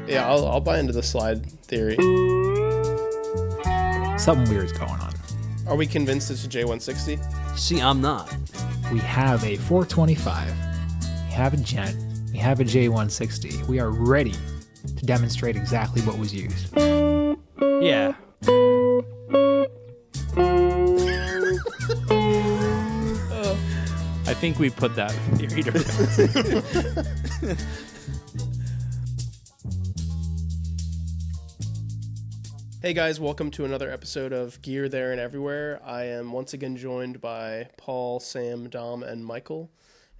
Yeah, I'll buy into the slide theory. Something weird's going on. Are we convinced it's a J-160? See, I'm not. We have a 425. We have a Gent. We have a J-160. We are ready to demonstrate exactly what was used. Yeah. I think we put that theory to rest. Hey guys, welcome to another episode of Gear There and Everywhere. I am once again joined by Paul, Sam, Dom, and Michael.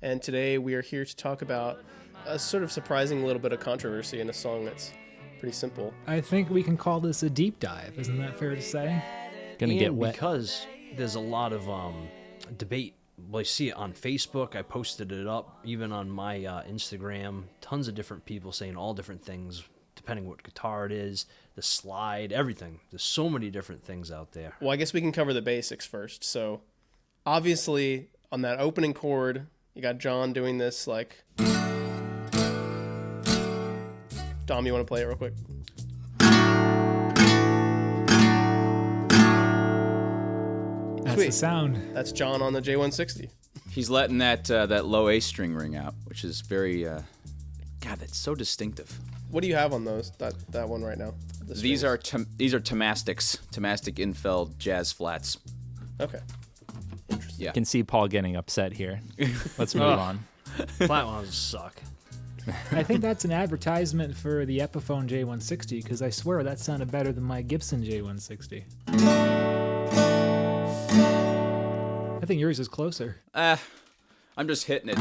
And today we are here to talk about a sort of surprising little bit of controversy in a song that's pretty simple. I think we can call this a deep dive. Isn't that fair to say? Gonna get wet. Because there's a lot of debate. Well, I see it on Facebook. I posted it up, even on my Instagram. Tons of different people saying all different things, depending what guitar it is, the slide, everything. There's so many different things out there. Well, I guess we can cover the basics first. So, obviously, on that opening chord, you got John doing this, like... Dom, you want to play it real quick? That's Sweet. the sound. That's John on the J-160. He's letting that low A string ring out, which is very... God, that's so distinctive. What do you have on those? That one right now? The These strings? are Tomastic's, Tomastic Infeld jazz flats. Okay. Interesting. Yeah. I can see Paul getting upset here. Let's move on. Flat ones suck. I think that's an advertisement for the Epiphone J-160, because I swear that sounded better than my Gibson J-160. I think yours is closer. I'm just hitting it.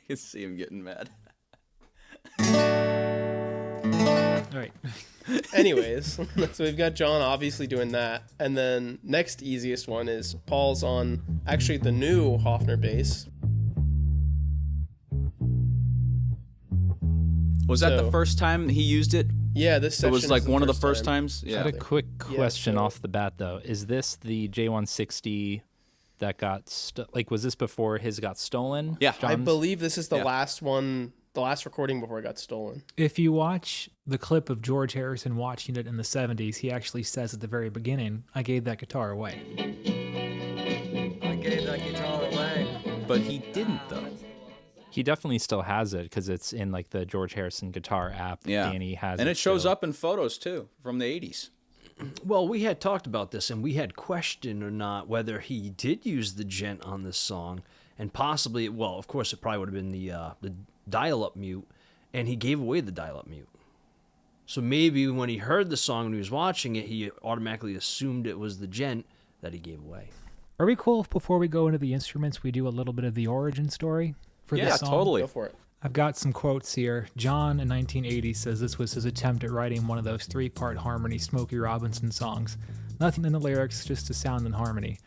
I can see him getting mad. All right. Anyways, so we've got John obviously doing that. And then next easiest one is Paul's on actually the new Hofner bass. Was that the first time he used it? Yeah, this It section was like is one of the first time. times? I Yeah. had a quick question so- off the bat, though. Is this the J-160 that got... was this before his got stolen? Yeah. I John's? believe this is the Yeah. last one, the last recording before it got stolen. If you watch the clip of George Harrison watching it in the 70s, he actually says at the very beginning, I gave that guitar away. I gave that guitar away. But he didn't, though. He definitely still has it because it's in like the George Harrison guitar app. Yeah. Danny has And it it shows still. up in photos, too, from the 80s. Well, we had talked about this, and we had questioned or not whether he did use the Gent on this song, and possibly, well, of course, it probably would have been the dial-up mute, and he gave away the dial-up mute. So maybe when he heard the song and he was watching it, he automatically assumed it was the Gent that he gave away. Are we cool if before we go into the instruments, we do a little bit of the origin story for Yeah, this song? totally. Go for it. I've got some quotes here. John in 1980 says this was his attempt at writing one of those three-part harmony Smokey Robinson songs. Nothing in the lyrics, just a sound and harmony.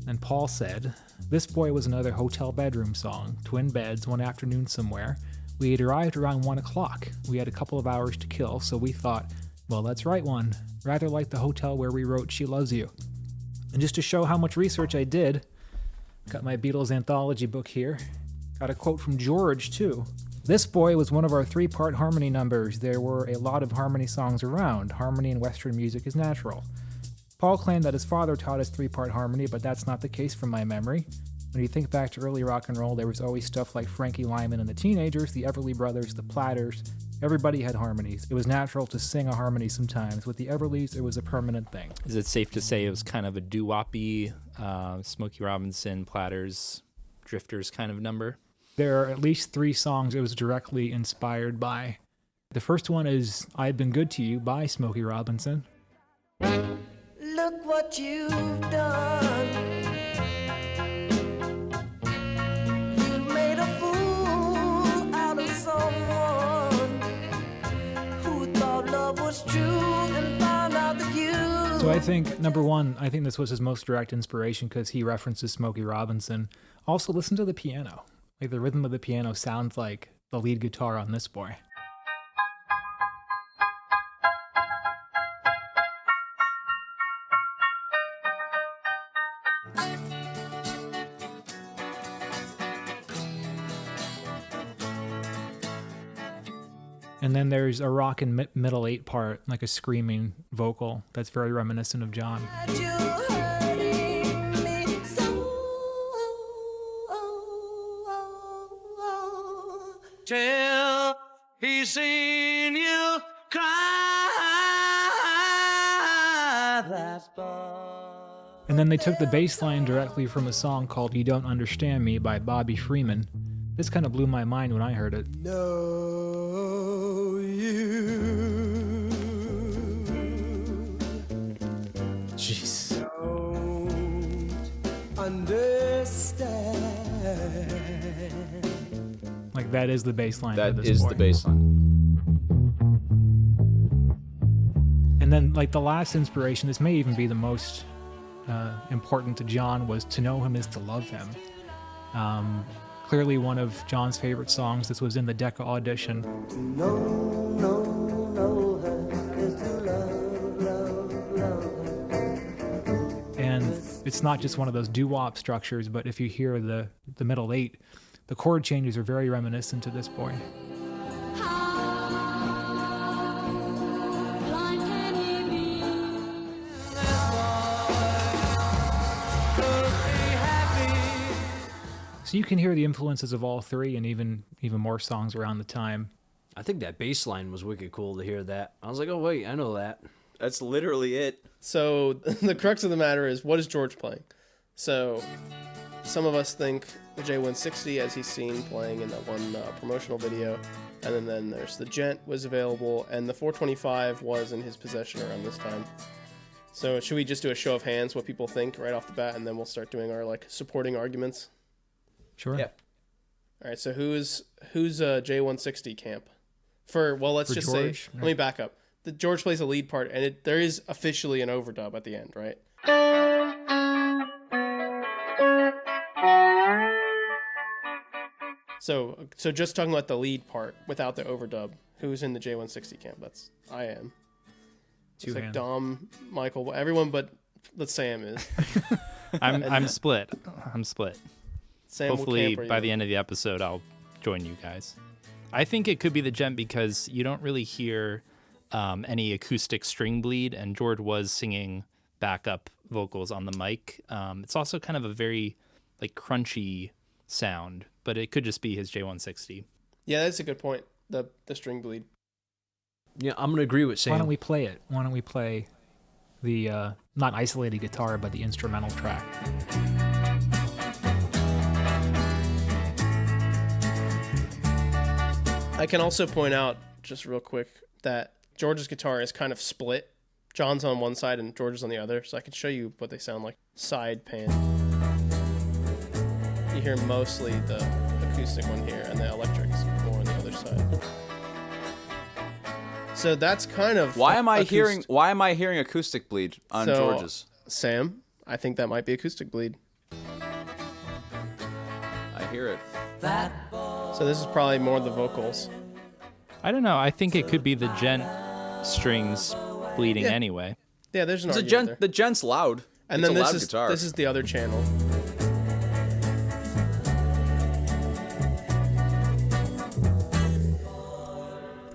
And Paul said, this boy was another hotel bedroom song, twin beds, one afternoon somewhere. We had arrived around 1 o'clock. We had a couple of hours to kill, so we thought, well, let's write one, rather like the hotel where we wrote She Loves You. And just to show how much research I did, got my Beatles anthology book here. Got a quote from George, too. This boy was one of our three-part harmony numbers. There were a lot of harmony songs around. Harmony in Western music is natural. Paul claimed that his father taught us three-part harmony, but that's not the case from my memory. When you think back to early rock and roll, there was always stuff like Frankie Lyman and the Teenagers, the Everly Brothers, the Platters. Everybody had harmonies. It was natural to sing a harmony sometimes. With the Everlys, it was a permanent thing. Is it safe to say it was kind of a doo-woppy, Smokey Robinson, Platters, Drifters kind of number? There are at least 3 songs it was directly inspired by. The first one is I've Been Good to You by Smokey Robinson. Look what you've done. You made a fool out of someone who thought love was true and found out that you. So I think, number one, I think this was his most direct inspiration because he references Smokey Robinson. Also, listen to the piano. Like, the rhythm of the piano sounds like the lead guitar on this boy. And then there's a rockin' middle 8 part, like a screaming vocal that's very reminiscent of John. You hurting me so. Till he's seen you cry. That's And then they took the bass line directly from a song called You Don't Understand Me by Bobby Freeman. This kind of blew my mind when I heard it. know you. Jeez. Don't understand. Like, that is the bass line. That for this is boy. the bass line. And then, like, the last inspiration, this may even be the most important to John, was To Know Him Is to Love Him. Clearly one of John's favorite songs. This was in the Decca audition. And it's not just one of those doo-wop structures, but if you hear the middle 8, the chord changes are very reminiscent to this boy. So you can hear the influences of all three and even more songs around the time. I think that bass line was wicked cool to hear that. I was like, oh, wait, I know that. That's literally it. So the crux of the matter is, what is George playing? So some of us think the J-160, as he's seen playing in that one promotional video, and then there's the Gent was available, and the 425 was in his possession around this time. So should we just do a show of hands, what people think right off the bat, and then we'll start doing our supporting arguments? Sure. Yeah. All right. So who's J-160 camp? Let's just George? say. Let me back up. The George plays a lead part, and there is officially an overdub at the end, right? So just talking about the lead part without the overdub, who's in the J-160 camp? I am. It's like hands. Dom, Michael, everyone but Sam is. I'm split. Sam will Hopefully, camp by the end of the episode, I'll join you guys. I think it could be the Gent because you don't really hear any acoustic string bleed, and George was singing backup vocals on the mic. It's also kind of a very crunchy sound, but it could just be his J-160. Yeah, that's a good point. The string bleed. Yeah, I'm going to agree with Sam. Why don't we play it? Why don't we play the not isolated guitar, but the instrumental track? I can also point out, just real quick, that George's guitar is kind of split. John's on one side and George's on the other, so I can show you what they sound like. Side pan. You hear mostly the acoustic one here, and the electric's more on the other side. So that's kind of Why am I hearing acoustic bleed on So- George's? Sam, I think that might be acoustic bleed. I hear it. So this is probably more the vocals. I don't know. I think it could be the Gent strings bleeding Yeah. anyway. Yeah, there's an The argument there. the Gent's loud. And It's then a loud this guitar. is the other channel.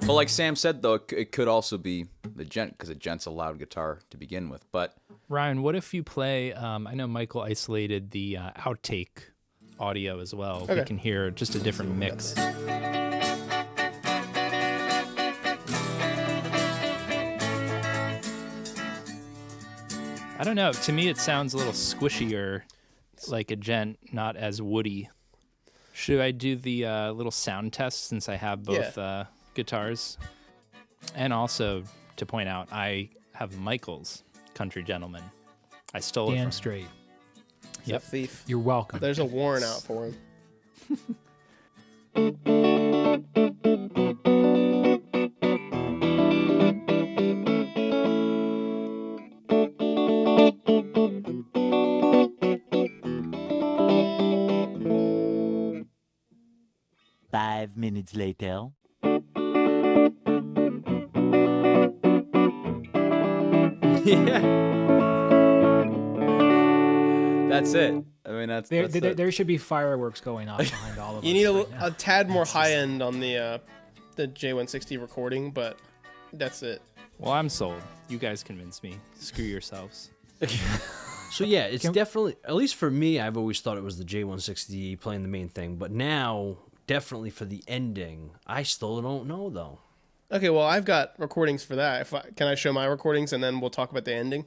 But like Sam said, though, it could also be the Gent because the Gent's a loud guitar to begin with. But Ryan, what if you play? I know Michael isolated the outtake audio as well. We Okay. can hear just a different mix. I don't know. To me, it sounds a little squishier, like a Gent, not as woody. Should I do the little sound test since I have both guitars? And also, to point out, I have Michael's Country Gentleman. I stole it Damn from straight. He's a thief. You're welcome. There's a warrant out for him. Five minutes later. yeah, that's it. I mean, that's There should be fireworks going off behind all of You us need right now. a tad more high end on the the J-160 recording, but that's it. Well, I'm sold. You guys convinced me. Screw yourselves. So yeah, it's definitely, at least for me, I've always thought it was the J-160E playing the main thing, but now, definitely for the ending, I still don't know, though. Okay, well, I've got recordings for that. Can I show my recordings, and then we'll talk about the ending?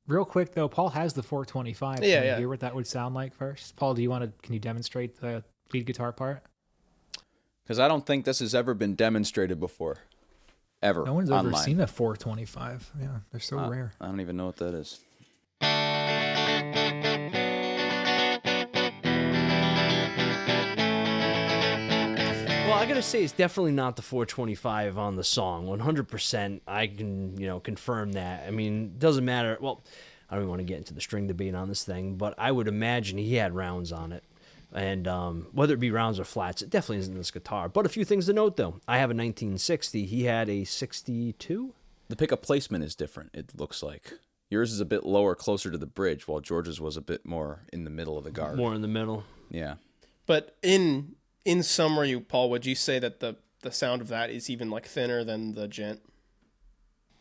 Real quick, though, Paul has the 425. Yeah, Can you yeah. hear what that would sound like first? Paul, can you demonstrate the lead guitar part? Because I don't think this has ever been demonstrated before. Ever. No one's online. ever seen a 425. Yeah, they're so rare. I don't even know what that is. Well, I gotta say, it's definitely not the 425 on the song. 100%, I can, confirm that. I mean, it doesn't matter. Well, I don't even want to get into the string debate on this thing, but I would imagine he had rounds on it. And whether it be rounds or flats, it definitely isn't this guitar. But a few things to note, though. I have a 1960. He had a 62. The pickup placement is different, it looks like. Yours is a bit lower, closer to the bridge, while George's was a bit more in the middle of the guard. More in the middle. Yeah. But in summary, Paul, would you say that the sound of that is even like thinner than the Gent?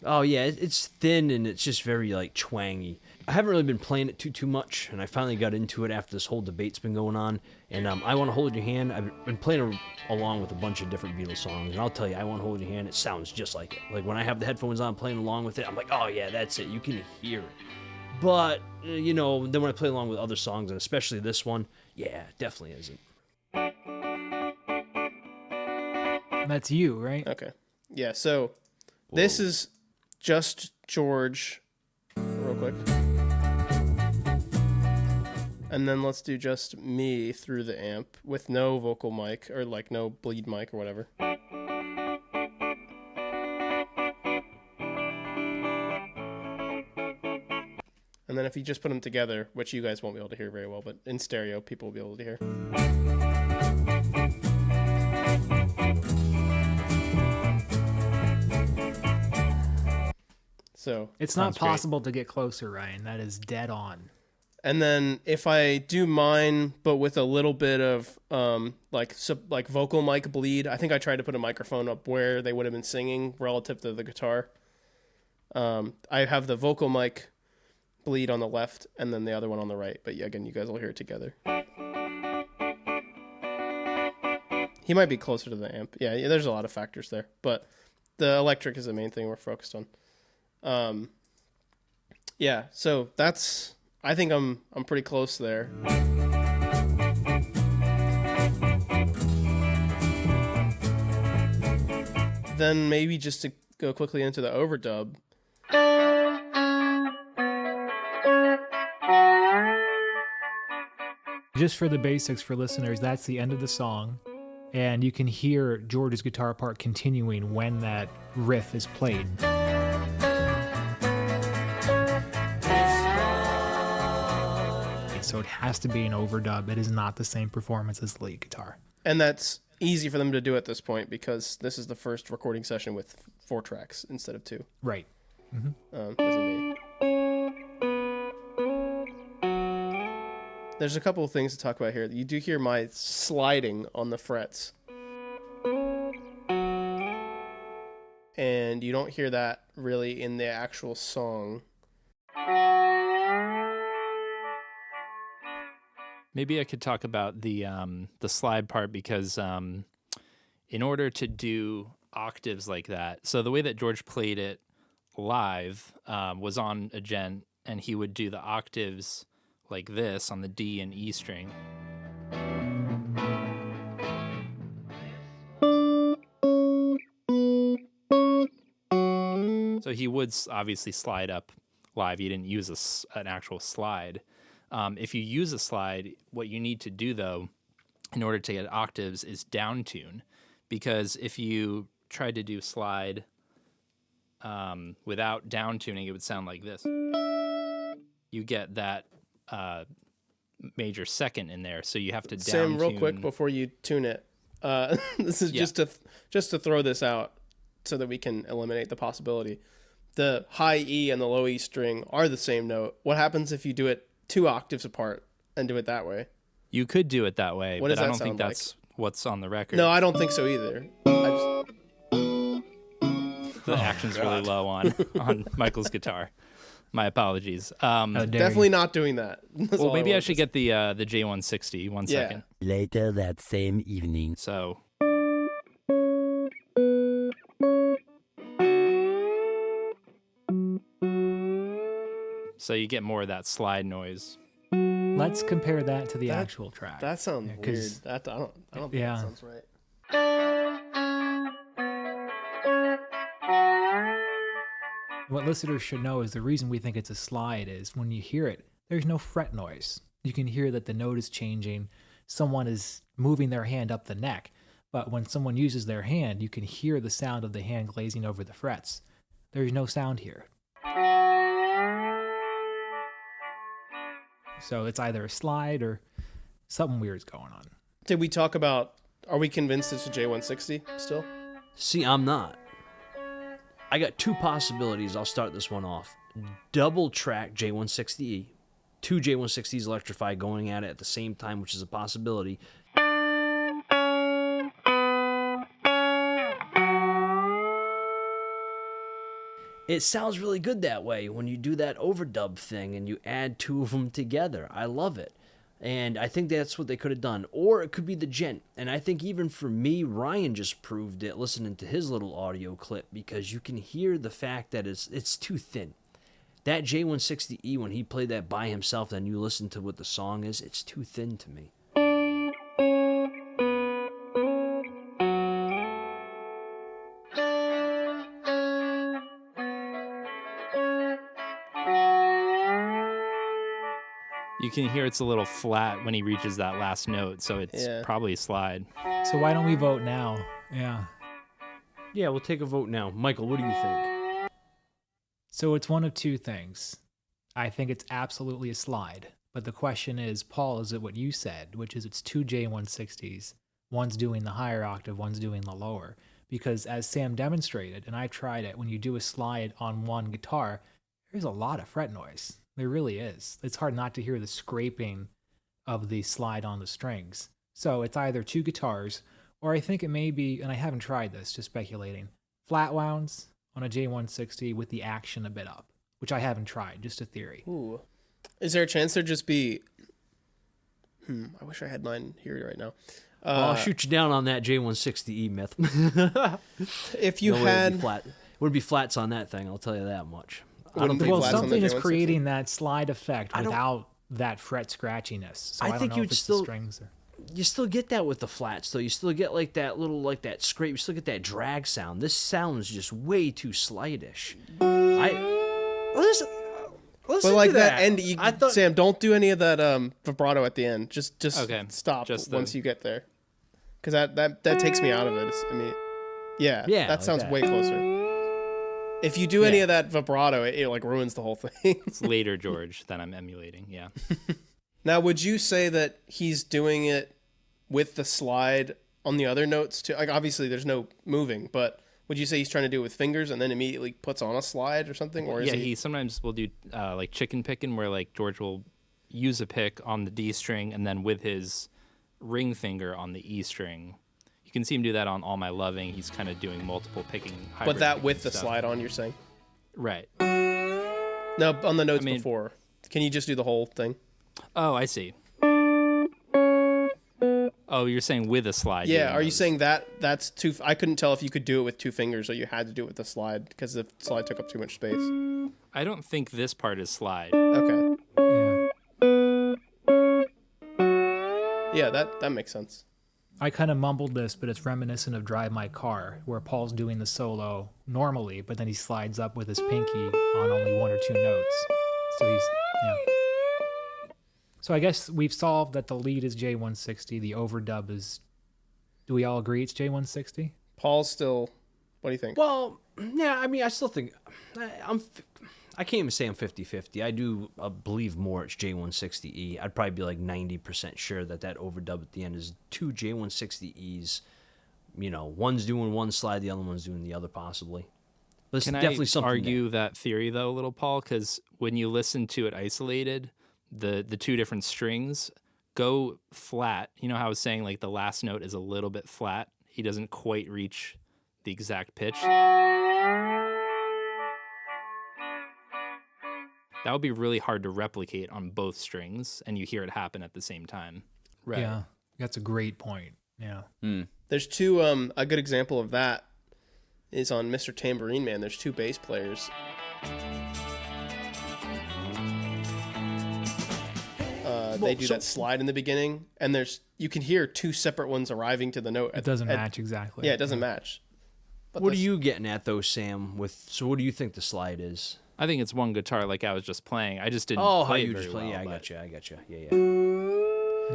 Oh, yeah, it's thin and it's just very, twangy. I haven't really been playing it too much, and I finally got into it after this whole debate's been going on. And I Want to Hold Your Hand, I've been playing along with a bunch of different Beatles songs, and I'll tell you, I Want to Hold Your Hand, it sounds just like it. Like, when I have the headphones on playing along with it, I'm like, oh, yeah, that's it. You can hear it. But, then when I play along with other songs, and especially this one, yeah, it definitely isn't. That's you, right? Okay. Yeah, so this is just George, real quick. And then let's do just me through the amp with no vocal mic or no bleed mic or whatever. And then if you just put them together, which you guys won't be able to hear very well, but in stereo, people will be able to hear. So It's not possible to get closer, Ryan. That is dead on. And then if I do mine, but with a little bit of vocal mic bleed, I think I tried to put a microphone up where they would have been singing relative to the guitar. I have the vocal mic bleed on the left and then the other one on the right. But yeah, again, you guys will hear it together. He might be closer to the amp. Yeah, there's a lot of factors there, but the electric is the main thing we're focused on. Yeah, so I think I'm pretty close there. Then maybe just to go quickly into the overdub. Just for the basics for listeners, that's the end of the song. And you can hear George's guitar part continuing when that riff is played. So it has to be an overdub. It is not the same performance as the lead guitar. And that's easy for them to do at this point because this is the first recording session with 4 tracks instead of 2. Right. This is me. There's a couple of things to talk about here. You do hear my sliding on the frets. And you don't hear that really in the actual song. Maybe I could talk about the slide part because in order to do octaves like that, so the way that George played it live was on a Gent, and he would do the octaves like this on the D and E string. So he would obviously slide up live. He didn't use an actual slide. If you use a slide, what you need to do, though, in order to get octaves is downtune. Because if you tried to do slide without downtuning, it would sound like this. You get that major second in there, so you have to down Sam, real tune. quick before you tune it, this is just to throw this out so that we can eliminate the possibility. The high E and the low E string are the same note. What happens if you do it 2 octaves apart and do it that way? You could do it that way, What but does I that don't think sound that's what's on the record. No, I don't think so either. The action's really low on Michael's guitar. My apologies. Definitely not doing that. That's Well, all maybe I wanted should to get the J-160. One Yeah. second. Later that same evening. So you get more of that slide noise. Let's compare that to the actual track. That sounds weird. 'cause- I don't think Yeah. that sounds right. What listeners should know is the reason we think it's a slide is when you hear it, there's no fret noise. You can hear that the note is changing. Someone is moving their hand up the neck. But when someone uses their hand, you can hear the sound of the hand glazing over the frets. There's no sound here. So it's either a slide or something weird's going on. Did we talk about, are we convinced it's a J-160 still? See, I'm not. I got two possibilities. I'll start this one off. Double track J-160E. Two J-160Es electrified going at it at the same time, which is a possibility. It sounds really good that way when you do that overdub thing and you add two of them together. I love it. And I think that's what they could have done. Or it could be the Gent. And I think even for me, Ryan just proved it listening to his little audio clip, because you can hear the fact that it's too thin. That J-160E, when he played that by himself, and you listen to what the song is, it's too thin to me. You can hear it's a little flat when he reaches that last note, so it's Yeah. probably a slide. So why don't we vote now? Yeah. Yeah, we'll take a vote now. Michael, what do you think? So it's one of two things. I think it's absolutely a slide. But the question is, Paul, is it what you said, which is it's two J-160s. One's doing the higher octave, one's doing the lower. Because as Sam demonstrated, and I tried it, when you do a slide on one guitar, there's a lot of fret noise. There really is. It's hard not to hear the scraping of the slide on the strings. So it's either two guitars, or I think it may be, and I haven't tried this, just speculating, flat wounds on a J-160 with the action a bit up, which I haven't tried, just a theory. Ooh. Is there a chance there'd just be... I wish I had mine here right now. Well, I'll shoot you down on that J-160E myth. If you No way it'd had... be flat. Wouldn't be flats on that thing, I'll tell you that much. I don't Wouldn't be think Well, flats on the something is J-160? creating that slide effect I don't- without that fret scratchiness. So I I don't think know you'd if it's still- the strings or... you still get that with the flats, though. You still get like that little, like that scrape. You still get that drag sound. This sounds just way too slidish. Listen But like to that end, I thought, Sam, don't do any of that vibrato at the end. Just Okay, stop just once the- you get there, because that takes me out of it. I mean, yeah, Yeah, that like sounds that. way closer. If you do any Yeah. of that vibrato, it like ruins the whole thing. It's later George that I'm emulating, yeah. Now, would you say that he's doing it with the slide on the other notes too? Like, obviously, there's no moving, but would you say he's trying to do it with fingers and then immediately puts on a slide or something? Or is Yeah, he sometimes will do like chicken picking, where like George will use a pick on the D string and then with his ring finger on the E string. You can see him do that on All My Loving. He's kind of doing multiple picking. but hybrid that picking with the stuff. slide on? You're saying? Right. No, on the notes I mean- before. Can you just do the whole thing? Oh, I see. Oh, you're saying with a slide. Yeah, doing are you those. saying that's two? I couldn't tell if you could do it with two fingers or you had to do it with the slide because the slide took up too much space. I don't think this part is slide. Okay. Yeah. Yeah, that makes sense. I kind of mumbled this, but it's reminiscent of Drive My Car, where Paul's doing the solo normally, but then he slides up with his pinky on only one or two notes. So he's, yeah. So I guess we've solved that the lead is J-160, the overdub is, do we all agree it's J-160? Paul's still. What do you think? well, yeah, I mean, I still think I can't even say I'm 50-50. I do believe more it's J-160E. I'd probably be like 90% sure that overdub at the end is two J-160Es. You know, one's doing one slide, the other one's doing the other, possibly. But it's Can definitely I something. argue that theory though, a little Paul? Because when you listen to it isolated, the two different strings, go flat. You know how I was saying like the last note is a little bit flat? He doesn't quite reach the exact pitch. That would be really hard to replicate on both strings, and you hear it happen at the same time. Right. Yeah, that's a great point. Yeah. There's two. A good example of that is on Mr. Tambourine Man. There's two bass players. They do that slide in the beginning, and you can hear two separate ones arriving to the note. It doesn't match exactly. Yeah, it doesn't match. But What are you getting at, though, Sam? So what do you think the slide is? I think it's one guitar like I was just playing. I just didn't Oh, play how it you very just play? well, Yeah, I but- got you. Yeah.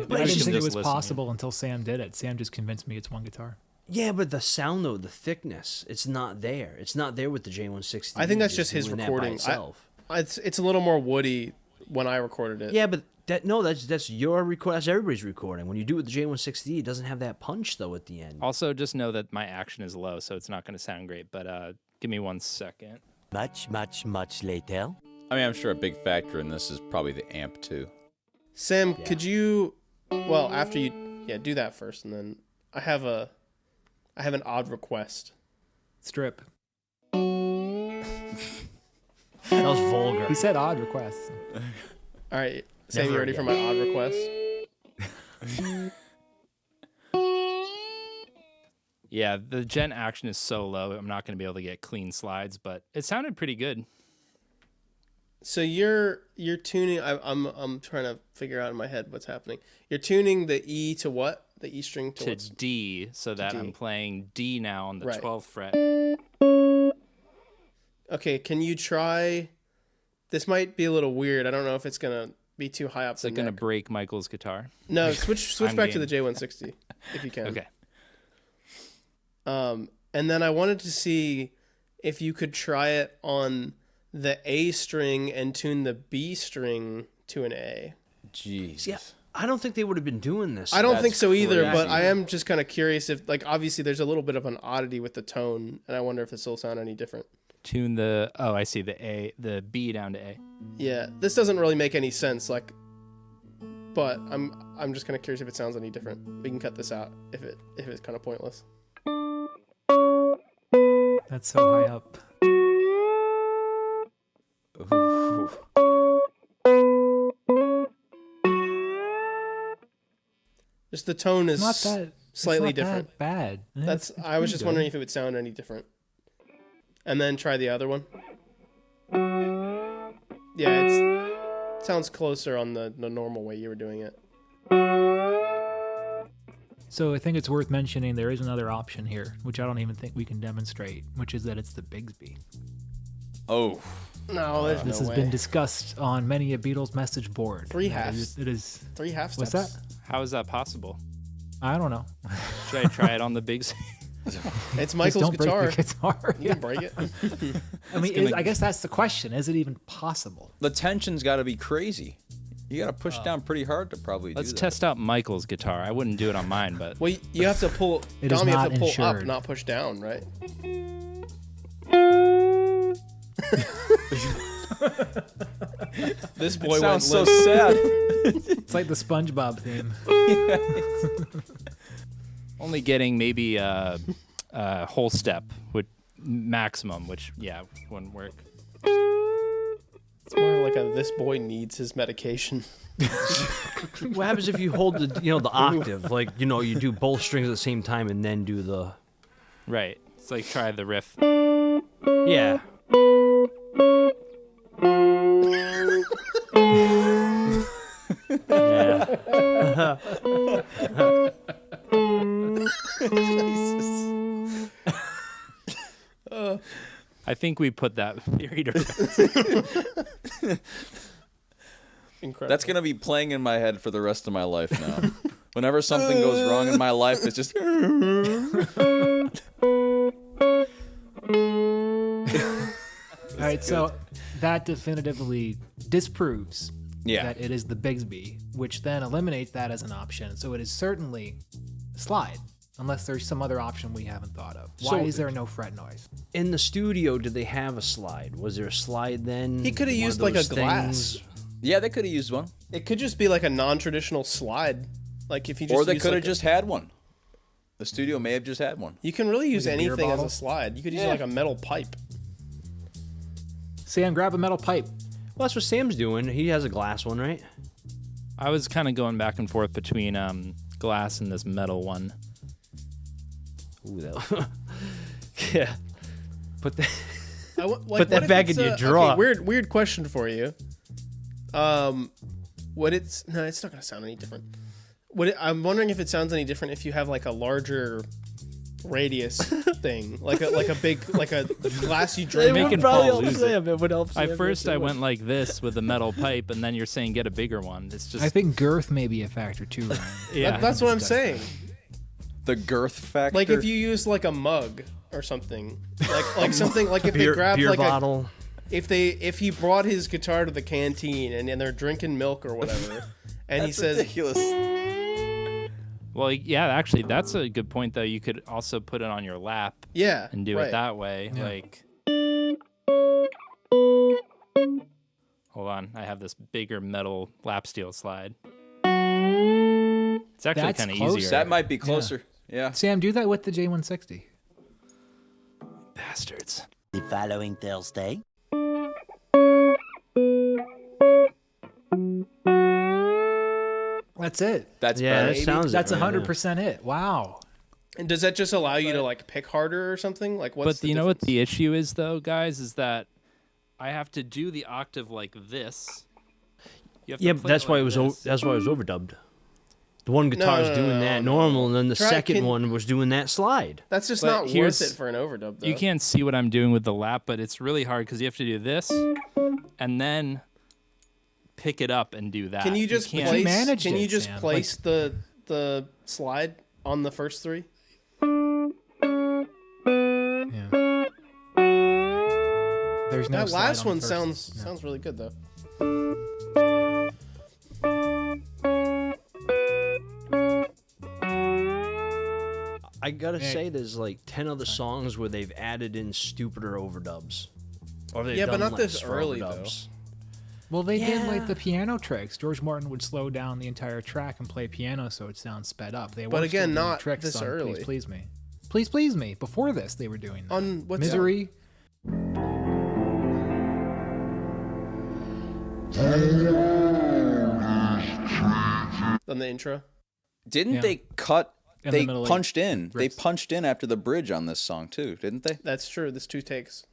But I didn't should think it just was listen, possible until Sam did it. Sam just convinced me it's one guitar. Yeah, but the sound, though, the thickness, it's not there. It's not there with the J-160E. I think that's just his doing that by recording. itself. It's a little more woody when I recorded it. Yeah, but that's your record. That's everybody's recording. When you do it with the J-160E, it doesn't have that punch though at the end. Also, just know that my action is low, so it's not going to sound great. But give me 1 second. Much later. I mean, I'm sure a big factor in this is probably the amp too. Sam, could you? Well, after you, do that first, and then I have an odd request. Strip. That was vulgar. He said odd requests. All right, Sam, Never you ready for my odd request? Yeah, the Gent action is so low, I'm not going to be able to get clean slides, but it sounded pretty good. So you're tuning. I'm trying to figure out in my head what's happening. You're tuning the E to what? The E string to To what's? D, so that D. I'm playing D now on the Right. 12th fret. Okay, can you try? This might be a little weird. I don't know if it's gonna be too high up. Is it going to break Michael's guitar? No, switch I'm back to game. the J160 if you can. Okay. And then I wanted to see if you could try it on the A string and tune the B string to an A. Jeez. Yeah, I don't think they would have been doing this. I don't That's think so either, but crazy. I am just kind of curious if, like, obviously there's a little bit of an oddity with the tone, and I wonder if this will sound any different. Tune I see, the B down to A. Yeah, this doesn't really make any sense, like, but I'm just kind of curious if it sounds any different. We can cut this out if it's kind of pointless. That's so high up. Ooh. Just the tone is It's not that slightly it's not different. That bad. That's. I was just wondering if it would sound any different. And then try the other one. Yeah, it sounds closer on the normal way you were doing it. So I think it's worth mentioning there is another option here, which I don't even think we can demonstrate, which is that it's the Bigsby. Oh. No, there's This no has way. been discussed on many a Beatles message board. Three That halves. It is. 3 half steps. What's that? How is that possible? I don't know. Should I try it on the big? It's Just Michael's don't guitar. break the guitar. You can break it. I mean, I guess that's the question. Is it even possible? The tension's got to be crazy. You got to push Oh. down pretty hard to probably Let's do that. test out Michael's guitar. I wouldn't do it on mine, but Well, you have to pull. It is Dom, you have not to pull up, insured. not push down, right? This boy went Sounds so limp. sad. It's like the SpongeBob theme. only getting maybe a whole step would maximum, which wouldn't work. It's more like a this boy needs his medication. What happens if you hold the octave, like you do both strings at the same time and then do the Right. It's like try the riff. yeah. Yeah. I think we put that theory to rest. Incredible. That's going to be playing in my head for the rest of my life now. Whenever something goes wrong in my life, it's just... All right, so that definitively disproves Yeah. that it is the Bigsby, which then eliminates that as an option. So it is certainly a slide, unless there's some other option we haven't thought of. Why So- is there no fret noise? In the studio, did they have a slide? Was there a slide then? He could have One of used like a those glass. things? Yeah, they could have used one. It could just be like a non-traditional slide. Like if you just Or they use, could like, have just had one. The studio may have just had one. You can really use Like a beer anything as bottle? a slide. You could use like a metal pipe. Sam, grab a metal pipe. Well, that's what Sam's doing. He has a glass one, right? I was kind of going back and forth between glass and this metal one. Ooh, that. Yeah. Put that. Like, Put that what if back it's in your drawer. Okay, weird question for you. It's not gonna sound any different. I'm wondering if it sounds any different if you have like a larger radius thing, like a big glass you drink. Making Paul lose it. It would help Sam. At first, I went like this with a metal pipe, and then you're saying get a bigger one. It's just I think girth may be a factor too, Ryan. yeah. That's what I'm saying. The girth factor. Like if you use like a mug or something, like something like if they beer grabbed like bottle. if he brought his guitar to the canteen and they're drinking milk or whatever, and he says, ridiculous. Well, yeah, actually, that's a good point, though. You could also put it on your lap yeah, and do right. it that way. Yeah. Like, hold on, I have this bigger metal lap steel slide. It's actually That's kind of closer. easier. That might be closer. Yeah. Sam, do that with the J160. Bastards. The following Thursday. That's it. That's Yeah, better. that sounds. That's it, right? 100% it. Wow. And does that just allow you to like pick harder or something? Like what's But the you know what difference? the issue is, though, guys, is that I have to do the octave like this. You have to Yeah, play but that's it why like it was. this. That's why it was overdubbed. The one guitar's no, doing that normal, and then the Try- second can- one was doing that slide. That's just But not worth here's- it for an overdub. Though. You can't see what I'm doing with the lap, but it's really hard because you have to do this and then pick it up and do that. Can you just can't- place? managed Can you it, just Sam. place the slide on the first three? Yeah. There's no That slide last on the one first- sounds really good though. I gotta Hey. say, there's like 10 other songs where they've added in stupider overdubs, or they've Yeah, but done not this less for early, though. overdubs. Well, they did like Yeah. the piano tricks. George Martin would slow down the entire track and play piano so it sounds sped up. They But were again, still doing not tricks this on early. Please Please Me. Please Please Me. Before this, they were doing that. On what's Misery. on the intro? Didn't Yeah. they cut? In the They middle, like, punched in. They riffs. punched in after the bridge on this song too, didn't they? That's true. This 2 takes.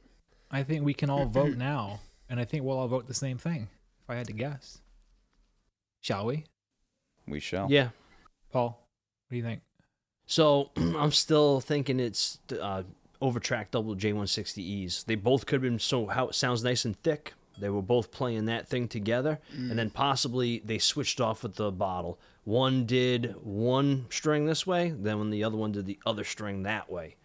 I think we can all vote now, and I think we'll all vote the same thing. If I had to guess, shall we, We shall. Yeah. Paul? What do you think? So I'm still thinking it's overtracked double J160Es. They both could have been so how it sounds nice and thick. They were both playing that thing together, and then possibly they switched off with the bottle. One did one string this way, then when the other one did the other string that way.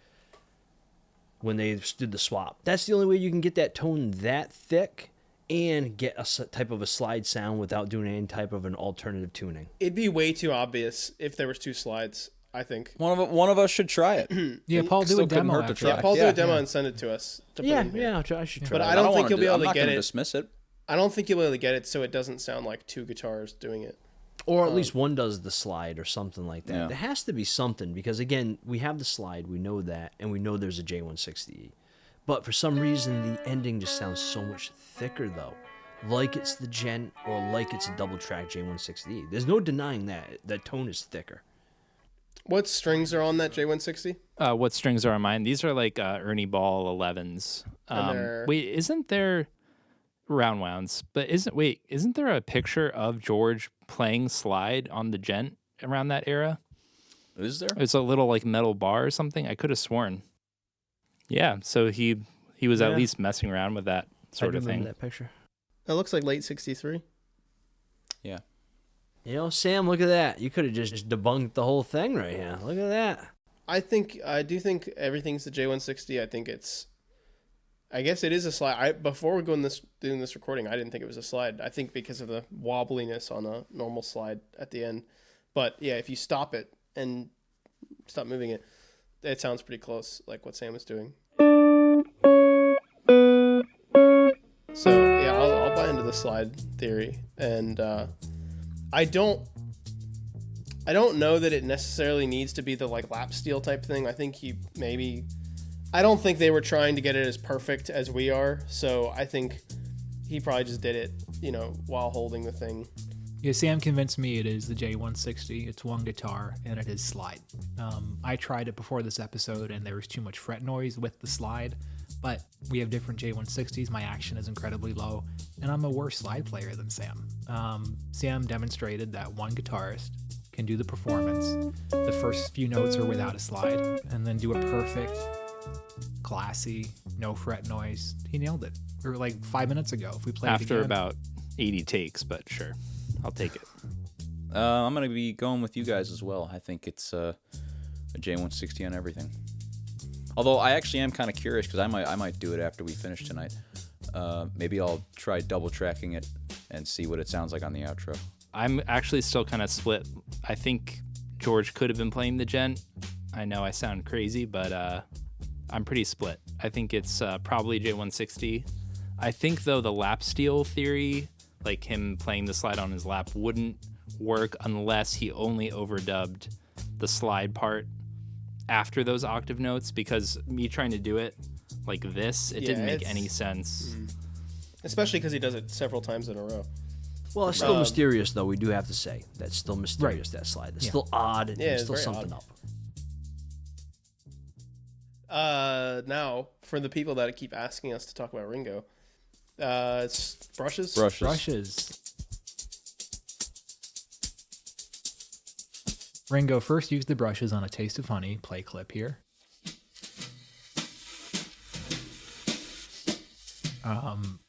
When they did the swap, that's the only way you can get that tone that thick and get a type of a slide sound without doing any type of an alternative tuning. It'd be way too obvious if there was 2 slides. I think. One of us should try it. Yeah, Paul, do still a couldn't demo. hurt to after try. Yeah, Paul do Yeah. a demo and send it to us. To put Yeah, in here. yeah, I should try. But that. I don't think wanna you'll be do- able I'm to not get gonna it. dismiss it. I don't think you'll be able to get it so it doesn't sound like 2 guitars doing it. Or at least one does the slide or something like that. Yeah. There has to be something because, again, we have the slide, we know that, and we know there's a J160E. But for some reason, the ending just sounds so much thicker, though. Like it's the Gent or like it's a double track J160E. There's no denying that. That tone is thicker. What strings are on that J160? What strings are on mine? These are like Ernie Ball 11s. And they're- Wait, isn't there round wounds? But isn't there a picture of George playing slide on the Gent around that era? Is there? It's a little like metal bar or something. I could have sworn. Yeah, so he was at Yeah. least messing around with that sort I of remember thing. that picture. That looks like late 63. Yeah. You know, Sam, look at that. You could have just debunked the whole thing right here. Look at that. I do think everything's the J160. I guess it is a slide. Before doing this recording, I didn't think it was a slide. I think because of the wobbliness on a normal slide at the end. But yeah, if you stop it and stop moving it, it sounds pretty close, like what Sam was doing. So yeah, I'll buy into the slide theory, and I don't know that it necessarily needs to be the like lap steel type thing. I think I don't think they were trying to get it as perfect as we are, so I think he probably just did it, while holding the thing. Yeah, Sam convinced me it is the J-160. It's one guitar, and it is slide. I tried it before this episode, and there was too much fret noise with the slide, but we have different J-160s. My action is incredibly low, and I'm a worse slide player than Sam. Sam demonstrated that one guitarist can do the performance. The first few notes are without a slide, and then do a perfect, classy, no fret noise. He nailed it. Or like 5 minutes ago, if we played it After again. about 80 takes, but sure. I'll take it. I'm going to be going with you guys as well. I think it's a J-160 on everything. Although I actually am kind of curious because I might do it after we finish tonight. Maybe I'll try double tracking it and see what it sounds like on the outro. I'm actually still kind of split. I think George could have been playing the Gent. I know I sound crazy, but I'm pretty split. I think it's probably J-160. I think, though, the lap steel theory, like him playing the slide on his lap, wouldn't work unless he only overdubbed the slide part after those octave notes, because me trying to do it like this, it didn't make any sense. Especially because he does it several times in a row. Well, it's still mysterious, though, we do have to say. That's still mysterious, that slide. It's still odd, and there's still very something odd. up. Now, for the people that keep asking us to talk about Ringo, it's brushes. Brushes. Ringo first used the brushes on A Taste of Honey play clip here.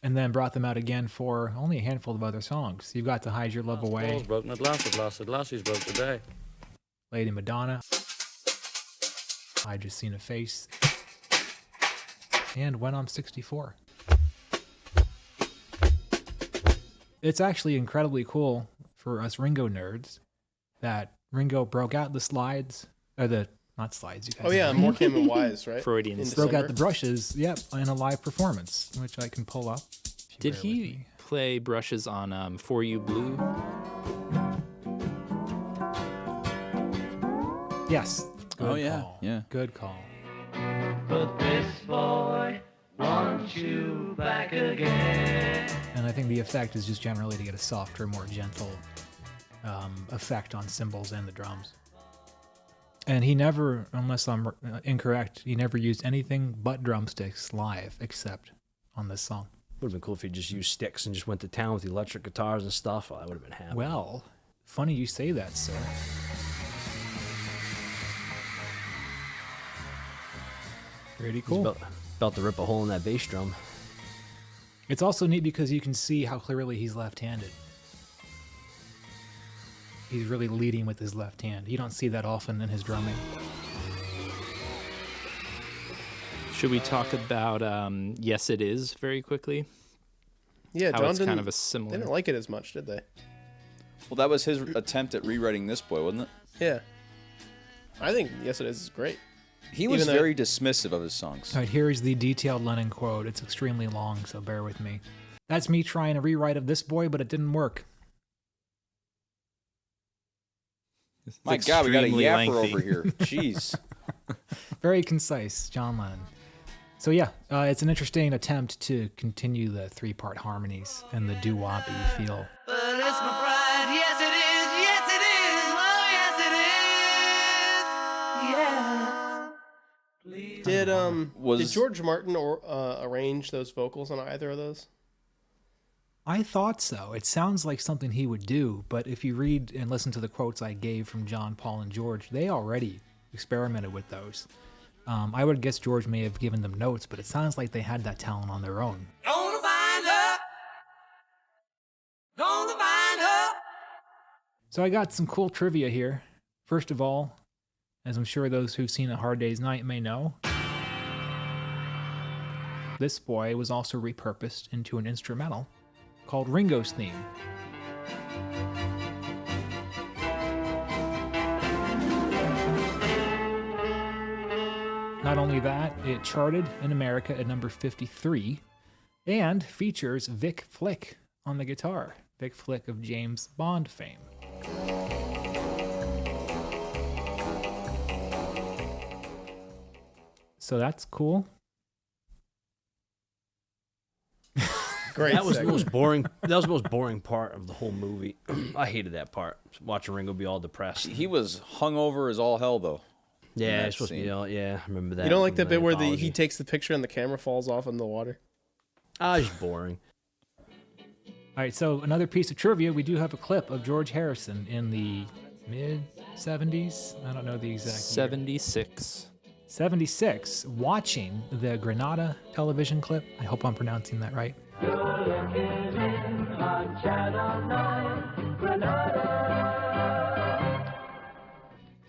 And then brought them out again for only a handful of other songs. You've got To Hide Your Love Away, Ball's broken at last he's broke today. Lady Madonna, I Just Seen a Face, and When I'm 64. It's actually incredibly cool for us Ringo nerds that Ringo broke out the slides, or not slides, you guys. Oh yeah, Morecambe and Wise, right? Freudian In slip. Broke out December. the brushes, in a live performance, which I can pull up. if you Did bear with he me. play brushes on For You Blue? Yes. Good Oh, yeah, call. yeah. Good call. But this boy wants you back again. And I think the effect is just generally to get a softer, more gentle effect on cymbals and the drums. And he never, unless I'm incorrect, he never used anything but drumsticks live, except on this song. Would have been cool if he just used sticks and just went to town with the electric guitars and stuff. I would have been happy. Well, funny you say that, sir. Pretty He's cool. about to rip a hole in that bass drum. It's also neat because you can see how clearly he's left-handed. He's really leading with his left hand. You don't see that often in his drumming. Should we talk about Yes It Is very quickly? Yeah, How John it's didn't, kind of a they similar... didn't like it as much, did they? Well, that was his attempt at rewriting this boy, wasn't it? Yeah. I think Yes It Is great. He was Even though- very dismissive of his songs. All right, here is the detailed Lennon quote. It's extremely long, so bear with me. That's me trying a rewrite of this boy, but it didn't work. My God, we got a extremely yapper lengthy. over here. Jeez. Very concise, John Lennon. So yeah, it's an interesting attempt to continue the three-part harmonies and the doo-wop feel. But it's my pride. Yes, it is. Yes, it is. Oh, yes, it is. Yeah. Did George Martin arrange those vocals on either of those? I thought so. It sounds like something he would do, but if you read and listen to the quotes I gave from John, Paul, and George, they already experimented with those. I would guess George may have given them notes, but it sounds like they had that talent on their own. Gonna find her. Gonna find her. So I got some cool trivia here. First of all, as I'm sure those who've seen A Hard Day's Night may know, this boy was also repurposed into an instrumental called Ringo's Theme. Not only that, it charted in America at number 53 and features Vic Flick on the guitar. Big flick of James Bond fame. So that's cool. Great. That was the segment. most boring. That was the most boring part of the whole movie. I hated that part. Watching Ringo be all depressed. He was hungover as all hell, though. Yeah, that it's supposed to be. scene. Yeah, I remember that. You don't like from the bit where he anthology. takes the picture and the camera falls off in the water? It's boring. All right, so another piece of trivia. We do have a clip of George Harrison in the mid-70s. I don't know the exact year. 76. 76, watching the Granada television clip. I hope I'm pronouncing that right.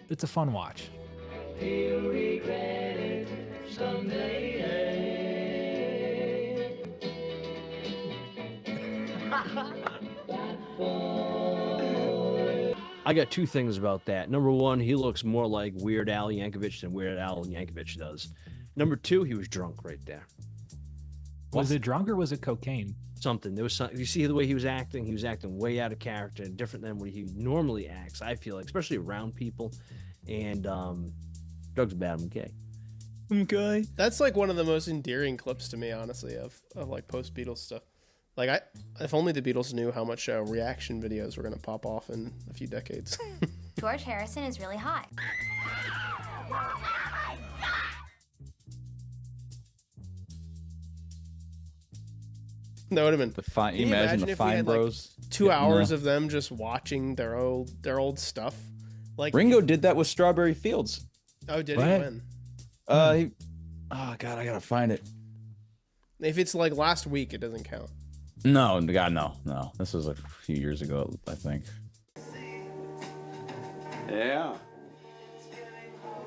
It's a fun watch. I got two things about that. Number one, he looks more like Weird Al Yankovic than Weird Al Yankovic does. Number two, he was drunk right there. Was it drunk or was it cocaine? Something. There was some, you see the way he was acting. He was acting way out of character and different than what he normally acts. I feel like, especially around people. And drugs are bad. I'm gay. Okay. That's like one of the most endearing clips to me, honestly, of like post Beatles stuff. Like if only the Beatles knew how much reaction videos were gonna pop off in a few decades. George Harrison is really hot. That would have been. Can you you imagine imagine the if we Fine had, like, Bros? 2 hours No. of them just watching their old stuff. Like Ringo did that with Strawberry Fields. Oh, did What? he win? Oh God, I gotta find it. If it's like last week, it doesn't count. No, God, no. This was like a few years ago, I think. Yeah.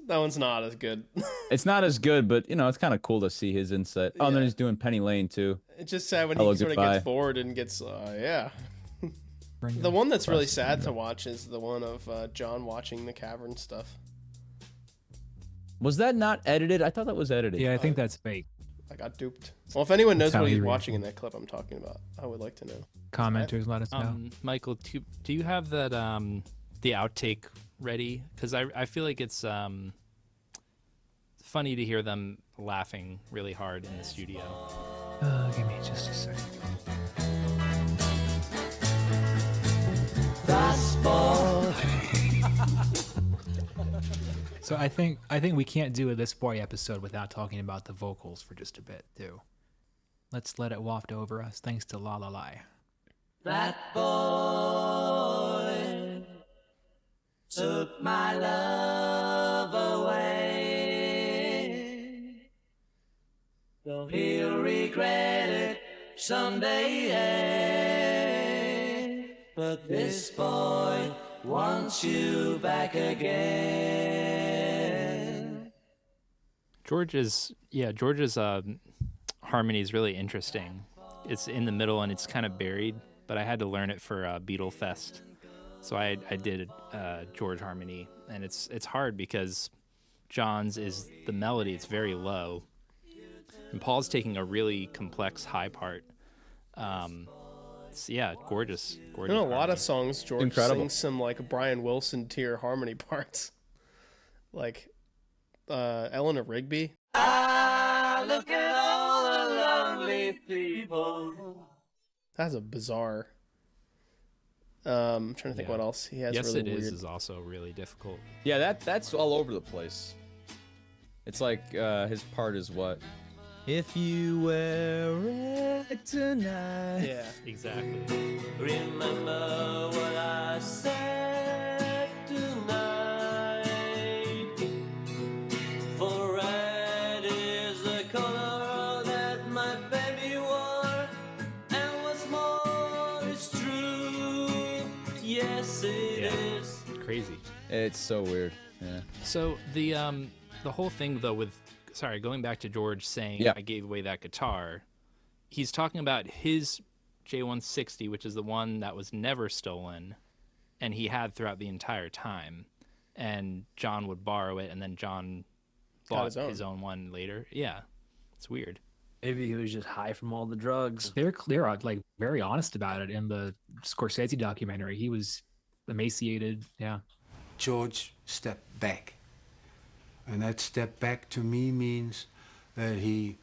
That one's not as good. It's not as good, but it's kind of cool to see his insight. Oh, and then Yeah. he's doing Penny Lane too. It's just sad when Hello, he sort of Goodbye. gets bored and gets yeah. Ringo. The one that's really sad to watch is the one of John watching the cavern stuff. Was that not edited? I thought that was edited. Yeah, I think that's fake. I got duped. Well, if anyone knows That's how what he he's reacted. watching in that clip I'm talking about, I would like to know. Commenters, let us know. Michael, do you have that the outtake ready? Because I feel like it's funny to hear them laughing really hard in the studio. Give me just a second. So I think we can't do a This Boy episode without talking about the vocals for just a bit too. Let's let it waft over us, thanks to La La La. That boy took my love away. Though he'll regret it someday. But this boy wants you back again. George's harmony is really interesting. It's in the middle and it's kind of buried, but I had to learn it for Beatle Fest. So I did George harmony, and it's hard because John's is the melody. It's very low, and Paul's taking a really complex high part. Gorgeous. In a lot of songs, George Incredible. sings some like Brian Wilson tier harmony parts, like Eleanor Rigby. Ah, look at all the lonely people. That's a bizarre. I'm trying to think what else he has. Yes, really it is weird. is also really difficult. Yeah, that's all over the place. It's like his part is what? If you wear it tonight. Yeah. Exactly. Remember what I said tonight. For red is the color that my baby wore, and what's more is true. Yes, it is. Crazy. It's so weird. Yeah. So the whole thing though with going back to George saying Yeah. I gave away that guitar, he's talking about his J-160, which is the one that was never stolen and he had throughout the entire time, and John would borrow it and then John bought his own one later. Yeah, it's weird. Maybe he was just high from all the drugs. They're like very honest about it in the Scorsese documentary. He was emaciated. Yeah. George stepped back. And that step back to me means that he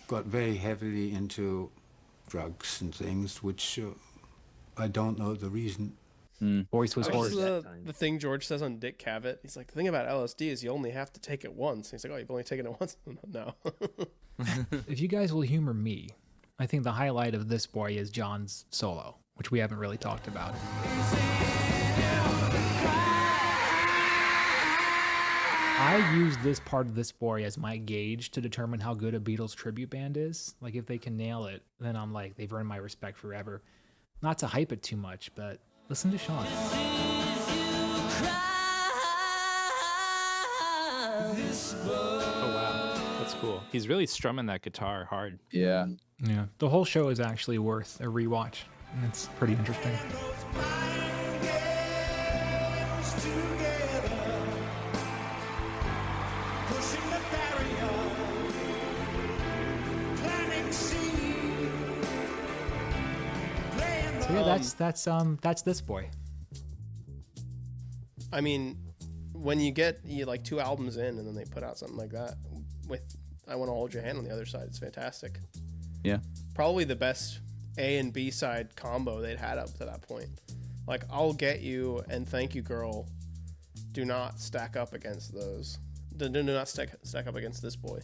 got very heavily into drugs and things, which I don't know the reason. Voice was What's hoarse. the thing George says on Dick Cavett? He's like, the thing about LSD is you only have to take it once. He's like, oh, you've only taken it once? No. If you guys will humor me, I think the highlight of This Boy is John's solo, which we haven't really talked about. I use this part of This Boy as my gauge to determine how good a Beatles tribute band is. Like, if they can nail it, then I'm like, they've earned my respect forever. Not to hype it too much, but listen to Sean. Oh wow, that's cool. He's really strumming that guitar hard. Yeah. Yeah, the whole show is actually worth a rewatch. It's pretty interesting. So yeah, that's This Boy. I mean, when you get like 2 albums in and then they put out something like that with I Want to Hold Your Hand on the other side, it's fantastic. Yeah. Probably the best A and B side combo they'd had up to that point. Like, I'll Get You and Thank You Girl do not stack up against those. Do not stack up against This Boy.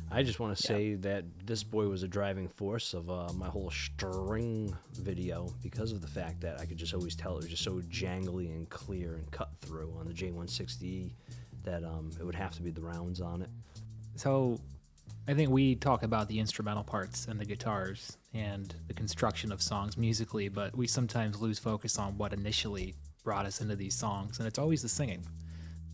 I just want to say that This Boy was a driving force of my whole string video because of the fact that I could just always tell it was just so jangly and clear and cut through on the J-160E that it would have to be the rounds on it. So I think we talk about the instrumental parts and the guitars and the construction of songs musically, but we sometimes lose focus on what initially brought us into these songs, and it's always the singing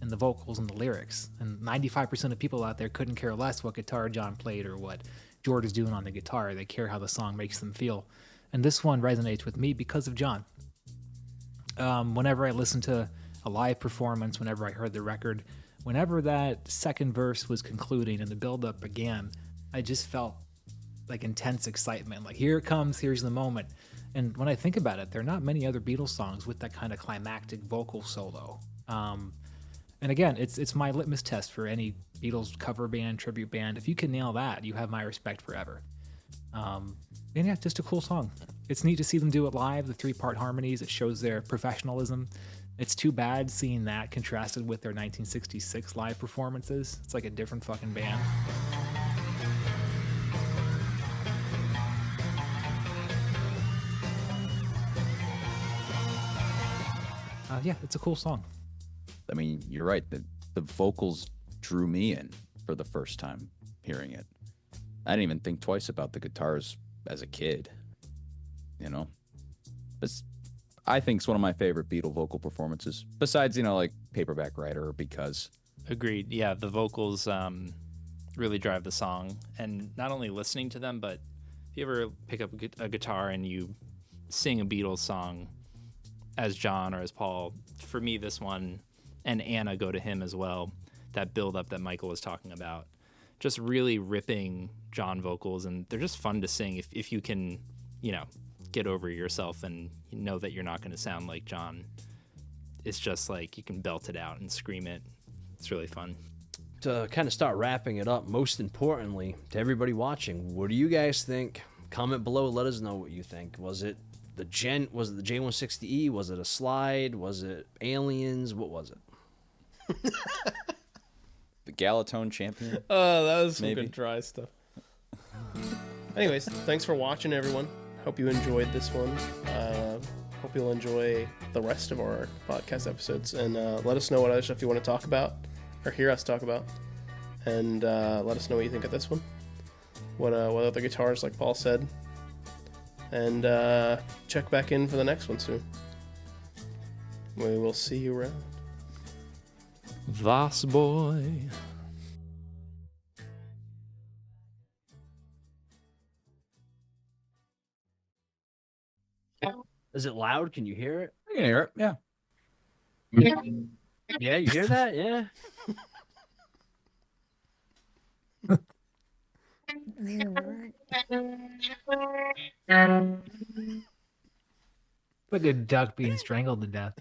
and the vocals and the lyrics. And 95% of people out there couldn't care less what guitar John played or what George is doing on the guitar. They care how the song makes them feel. And this one resonates with me because of John. Whenever I listened to a live performance, whenever I heard the record, whenever that second verse was concluding and the build-up began, I just felt like intense excitement. Like, here it comes, here's the moment. And when I think about it, there are not many other Beatles songs with that kind of climactic vocal solo. And again, it's my litmus test for any Beatles cover band, tribute band. If you can nail that, you have my respect forever. And yeah, just a cool song. It's neat to see them do it live, the 3-part harmonies. It shows their professionalism. It's too bad seeing that contrasted with their 1966 live performances. It's like a different fucking band. Yeah, it's a cool song. I mean, you're right. The vocals drew me in for the first time hearing it. I didn't even think twice about the guitars as a kid. You know, I think it's one of my favorite Beatle vocal performances. Besides, like Paperback Writer or Because. Agreed. Yeah, the vocals really drive the song, and not only listening to them, but if you ever pick up a guitar and you sing a Beatles song as John or as Paul, for me, this one and Anna go to him as well. That build up that Michael was talking about, just really ripping John vocals, and they're just fun to sing if you can, get over yourself and know that you're not going to sound like John. It's just like you can belt it out and scream it. It's really fun. To kind of start wrapping it up, most importantly, to everybody watching, what do you guys think? Comment below, let us know what you think. Was it the Gent? Was it the J-160E? Was it a slide? Was it aliens? What was it? The Galatone champion. Oh, that was some Maybe. good dry stuff. Anyways, thanks for watching, everyone. Hope you enjoyed this one. Hope you'll enjoy the rest of our podcast episodes, and let us know what other stuff you want to talk about or hear us talk about, and let us know what you think of this one. What other guitars, like Paul said, and check back in for the next one soon. We will see you around. Voss boy. Is it loud? Can you hear it? I can hear it. Yeah. Yeah, you hear that? Yeah. Like a duck being strangled to death.